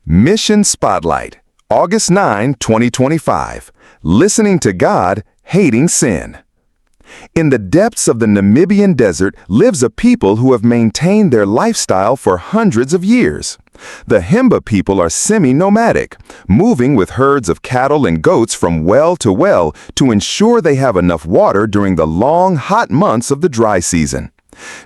Mission Spotlight, August 9, 2025. Listening to God, Hating Sin. In the depths of the Namibian desert lives a people who have maintained their lifestyle for hundreds of years. The Himba people are semi-nomadic, moving with herds of cattle and goats from well to well to ensure they have enough water during the long, hot months of the dry season.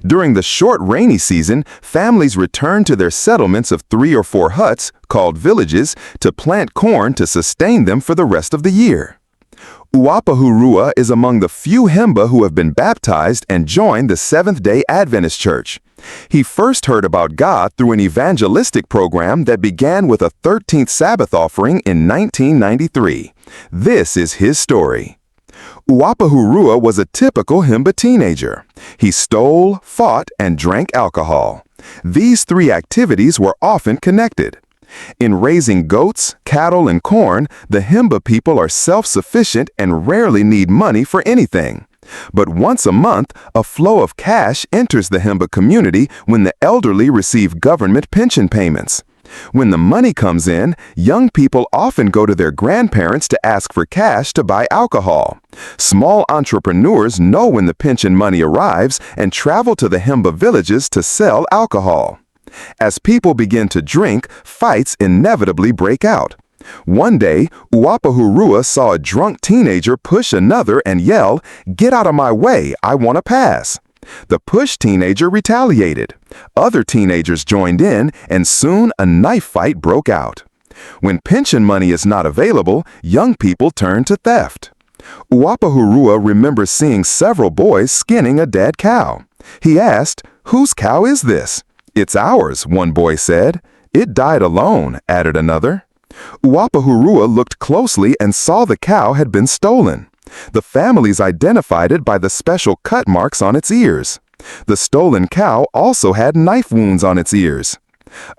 During the short rainy season, families return to their settlements of 3 or 4 huts, called villages, to plant corn to sustain them for the rest of the year. Uapahurua is among the few Himba who have been baptized and joined the Seventh-day Adventist Church. He first heard about God through an evangelistic program that began with a 13th Sabbath Offering in 1993. This is his story. Uapahurua was a typical Himba teenager. He stole, fought, and drank alcohol. These 3 activities were often connected. In raising goats, cattle, and corn, the Himba people are self-sufficient and rarely need money for anything. But once a month, a flow of cash enters the Himba community when the elderly receive government pension payments. When the money comes in, young people often go to their grandparents to ask for cash to buy alcohol. Small entrepreneurs know when the pension money arrives and travel to the Himba villages to sell alcohol. As people begin to drink, fights inevitably break out. One day, Uapahurua saw a drunk teenager push another and yell, "Get out of my way, I want to pass." The pushed teenager retaliated. Other teenagers joined in, and soon a knife fight broke out. When pension money is not available, young people turn to theft. Uapahurua remembers seeing several boys skinning a dead cow. He asked, "Whose cow is this?" "It's ours," one boy said. "It died alone," added another. Uapahurua looked closely and saw the cow had been stolen. The families identified it by the special cut marks on its ears. The stolen cow also had knife wounds on its ears.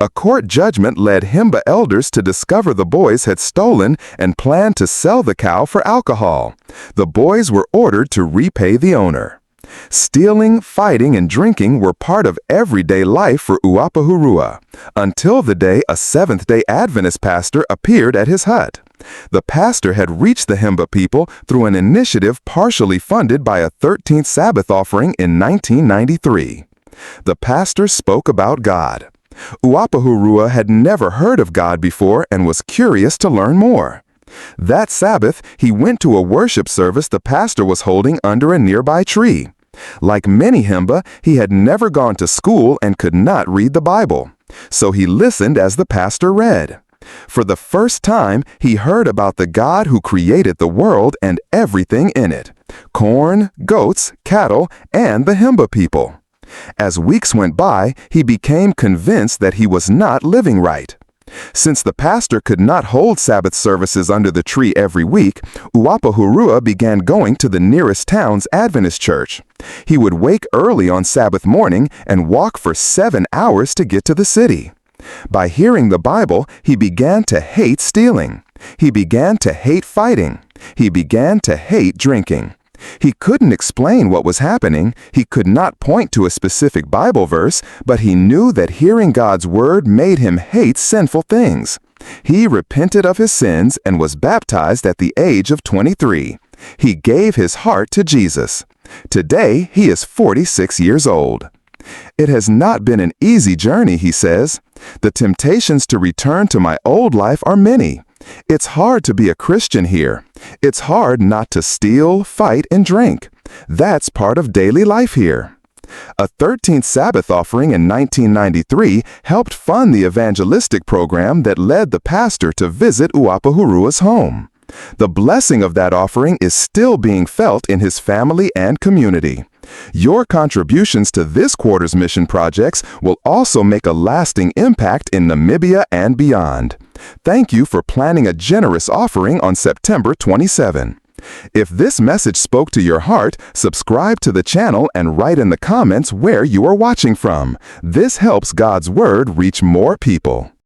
A court judgment led Himba elders to discover the boys had stolen and planned to sell the cow for alcohol. The boys were ordered to repay the owner. Stealing, fighting, and drinking were part of everyday life for Uapahurua, until the day a Seventh-day Adventist pastor appeared at his hut. The pastor had reached the Himba people through an initiative partially funded by a 13th Sabbath Offering in 1993. The pastor spoke about God. Uapahurua had never heard of God before and was curious to learn more. That Sabbath, he went to a worship service the pastor was holding under a nearby tree. Like many Himba, he had never gone to school and could not read the Bible. So he listened as the pastor read. For the first time, he heard about the God who created the world and everything in it: corn, goats, cattle, and the Himba people. As weeks went by, he became convinced that he was not living right. Since the pastor could not hold Sabbath services under the tree every week, Uapahurua began going to the nearest town's Adventist church. He would wake early on Sabbath morning and walk for 7 hours to get to the city. By hearing the Bible, he began to hate stealing. He began to hate fighting. He began to hate drinking. He couldn't explain what was happening. He could not point to a specific Bible verse, but he knew that hearing God's word made him hate sinful things. He repented of his sins and was baptized at the age of 23. He gave his heart to Jesus. Today, he is 46 years old. "It has not been an easy journey," he says. "The temptations to return to my old life are many. It's hard to be a Christian here. It's hard not to steal, fight, and drink. That's part of daily life here." A 13th Sabbath Offering in 1993 helped fund the evangelistic program that led the pastor to visit Uapahurua's home. The blessing of that offering is still being felt in his family and community. Your contributions to this quarter's mission projects will also make a lasting impact in Namibia and beyond. Thank you for planning a generous offering on September 27. If this message spoke to your heart, subscribe to the channel and write in the comments where you are watching from. This helps God's Word reach more people.